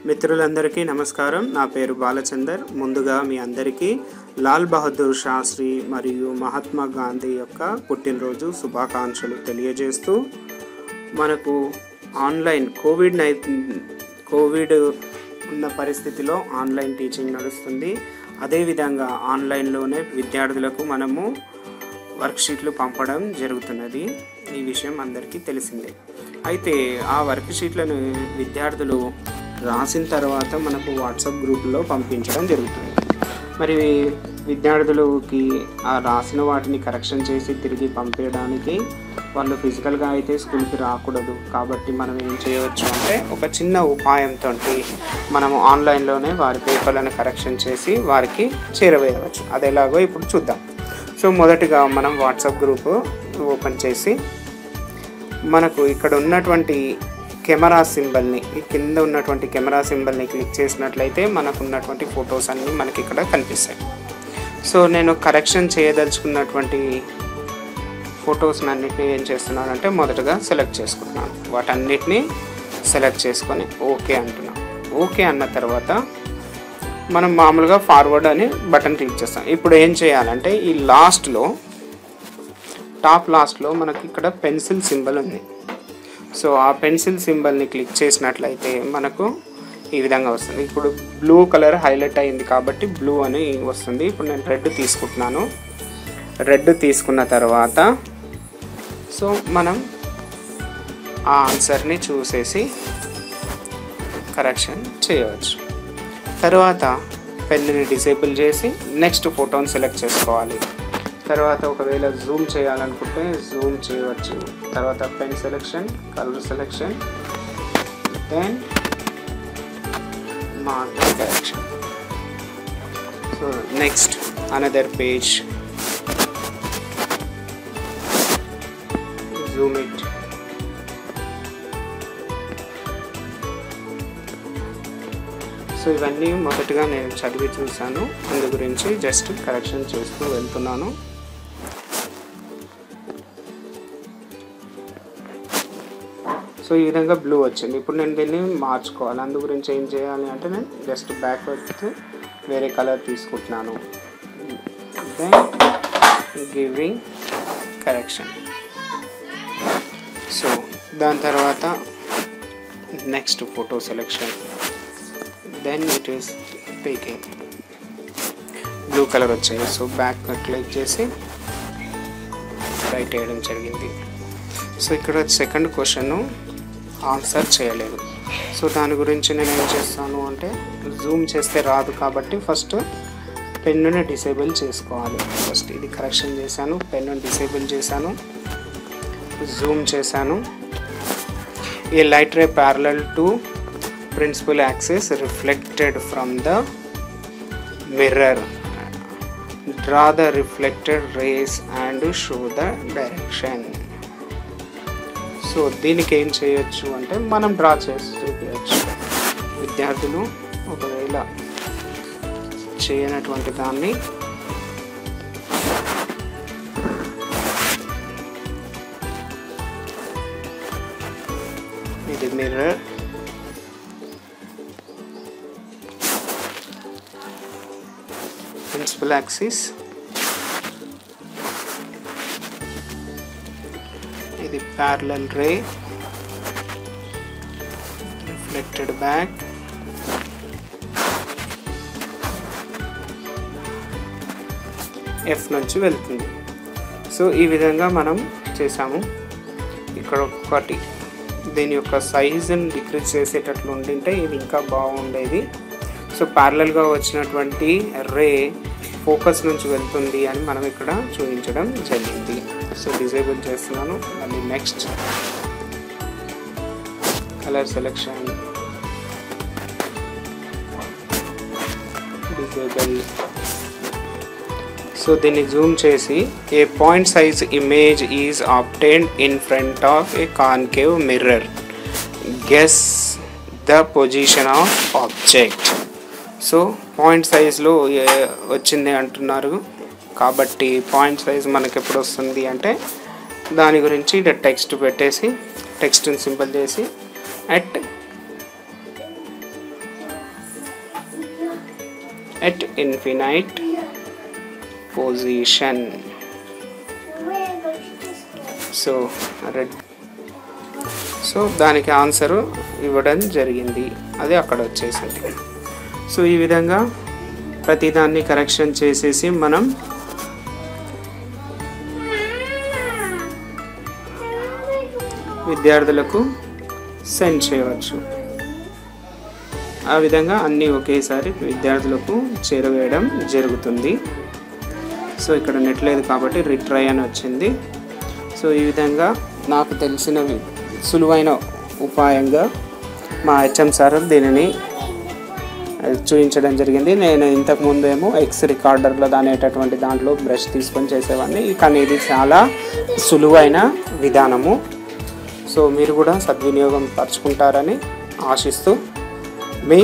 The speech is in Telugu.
మిత్రులందరికీ నమస్కారం. నా పేరు బాలచందర్. ముందుగా మీ అందరికీ లాల్ బహదూర్ శాస్త్రి మరియు మహాత్మా గాంధీ యొక్క పుట్టినరోజు శుభాకాంక్షలు తెలియజేస్తూ, మనకు ఆన్లైన్ కోవిడ్ ఉన్న పరిస్థితిలో ఆన్లైన్ టీచింగ్ నడుస్తుంది. అదేవిధంగా ఆన్లైన్లోనే విద్యార్థులకు మనము వర్క్షీట్లు పంపడం జరుగుతున్నది. ఈ విషయం అందరికీ తెలిసిందే. అయితే ఆ వర్క్షీట్లను విద్యార్థులు రాసిన తర్వాత మనకు వాట్సాప్ గ్రూపులో పంపించడం జరుగుతుంది. మరి విద్యార్థులకి ఆ రాసిన వాటిని కరెక్షన్ చేసి తిరిగి పంపించడానికి వాళ్ళు ఫిజికల్గా అయితే స్కూల్కి రాకూడదు. కాబట్టి మనం ఏం చేయవచ్చు అంటే, ఒక చిన్న ఉపాయంతో మనము ఆన్లైన్లోనే వారి పేపర్లను కరెక్షన్ చేసి వారికి చేరవేయవచ్చు. అది ఎలాగో ఇప్పుడు చూద్దాం. సో మొదటిగా మనం వాట్సాప్ గ్రూపు ఓపెన్ చేసి, మనకు ఇక్కడ ఉన్నటువంటి కెమెరా సింబల్ని, ఈ కింద ఉన్నటువంటి కెమెరా సింబల్ని క్లిక్ చేసినట్లయితే మనకు ఉన్నటువంటి ఫొటోస్ అన్నీ మనకి ఇక్కడ కనిపిస్తాయి. సో నేను కరెక్షన్ చేయదలుచుకున్నటువంటి ఫొటోస్ని అన్నిటిని ఏం చేస్తున్నానంటే, మొదటగా సెలెక్ట్ చేసుకుంటున్నాను. వాటన్నిటిని సెలెక్ట్ చేసుకొని ఓకే అంటున్నాను. ఓకే అన్న తర్వాత మనం మామూలుగా ఫార్వర్డ్ అని బటన్ క్లిక్ చేస్తాం. ఇప్పుడు ఏం చేయాలంటే, ఈ టాప్ లాస్ట్లో మనకి ఇక్కడ పెన్సిల్ సింబల్ ఉంది. సో ఆ పెన్సిల్ సింబల్ని క్లిక్ చేసినట్లయితే మనకు ఈ విధంగా వస్తుంది. ఇప్పుడు బ్లూ కలర్ హైలైట్ అయింది కాబట్టి బ్లూ అని వస్తుంది. ఇప్పుడు నేను రెడ్ తీసుకుంటున్నాను. రెడ్ తీసుకున్న తర్వాత సో మనం ఆ ఆన్సర్ని చూసేసి కరెక్షన్ చేయవచ్చు. తర్వాత పెన్ని డిసేబుల్ చేసి నెక్స్ట్ ఫోటోని సెలెక్ట్ చేసుకోవాలి. తర్వాత ఒకవేళ జూమ్ చేయాలనుకుంటే జూమ్ చేయవచ్చు. తర్వాత pen selection, colour selection, then marker correction. So next another page, zoom it. So ఇవన్నీ మొదటగా నేను చదివి చూశాను, అందు గురించి జస్ట్ కరెక్షన్ చేస్తూ వెళ్తున్నాను. సో ఈ విధంగా బ్లూ వచ్చింది. ఇప్పుడు నేను దీన్ని మార్చుకోవాలి. అందు గురించి ఏం చేయాలి అంటే, నేను జస్ట్ బ్యాక్వర్డ్ వేరే కలర్ తీసుకుంటున్నాను. Then giving correction. సో దాని తర్వాత next photo selection, then it is taking. Blue colour వచ్చింది. సో బ్యాక్ క్లిక్ చేసి రైట్ వేయడం జరిగింది. సో ఇక్కడ సెకండ్ క్వశ్చన్ ఆన్సర్ చేయలేదు. సో దాని గురించి నేను ఏం చేస్తాను అంటే, జూమ్ చేస్తే రాదు కాబట్టి ఫస్ట్ పెన్నుని డిసేబుల్ చేసుకోవాలి. ఫస్ట్ ఇది కరెక్షన్ చేశాను, పెన్నుని డిసేబుల్ చేశాను, జూమ్ చేశాను. A light ray parallel to principal axis reflected from the mirror, draw the reflected rays and show the direction. So దీనికి ఏం చేయొచ్చు అంటే, మనం డ్రా చేసి చూపించవచ్చు. విద్యార్థులు ఒకవేళ చేయనటువంటి దాన్ని ఇది మిర్రర్, ప్రిన్సిపల్ యాక్సిస్, ఇది ప్యారలల్ రే, రిఫ్లెక్టెడ్ బ్యాక్, ఎఫ్ నుంచి వెళ్తుంది. సో ఈ విధంగా మనం చేసాము. ఇక్కడ ఒకటి దీని యొక్క సైజుని డిక్రీజ్ చేసేటట్లు ఉండింటే ఇది ఇంకా బాగుండేది. సో ప్యారలల్గా వచ్చినటువంటి రే ఫోకస్ నుంచి వెళ్తుంది అని మనం ఇక్కడ చూపించడం జరిగింది. సో డిసేబుల్ చేస్తున్నాను. మళ్ళీ next colour selection, disable. So దీన్ని జూమ్ చేసి, a point size image is obtained in front of a concave mirror, guess the position of object. So point సైజ్లో వచ్చింది అంటున్నారు కాబట్టి పాయింట్ సైజ్ మనకి ఎప్పుడు వస్తుంది అంటే, దాని గురించి టెక్స్ట్ పెట్టేసి, టెక్స్ట్ని సింపుల్ చేసి at at infinite position. So దానికి ఆన్సరు ఇవ్వడం జరిగింది, అది అక్కడ వచ్చేసింది. సో ఈ విధంగా ప్రతిదాన్ని కరెక్షన్ చేసేసి మనం విద్యార్థులకు సెండ్ చేయవచ్చు. ఆ విధంగా అన్నీ ఒకేసారి విద్యార్థులకు చేరవేయడం జరుగుతుంది. సో ఇక్కడ నెట్ లేదు కాబట్టి రిట్రై అని వచ్చింది. సో ఈ విధంగా నాకు తెలిసిన సులువైన ఉపాయంగా మా హెచ్ఎం సార్ దీనిని చూపించడం జరిగింది. నేను ఇంతకుముందు ఏమో ఎక్స్ రికార్డర్లో అనేటటువంటి దాంట్లో బ్రష్ తీసుకొని చేసేవాడిని, కానీ ఇది చాలా సులువైన విధానము. సో మీరు కూడా సద్వినియోగం పరుచుకుంటారని ఆశిస్తూ మీ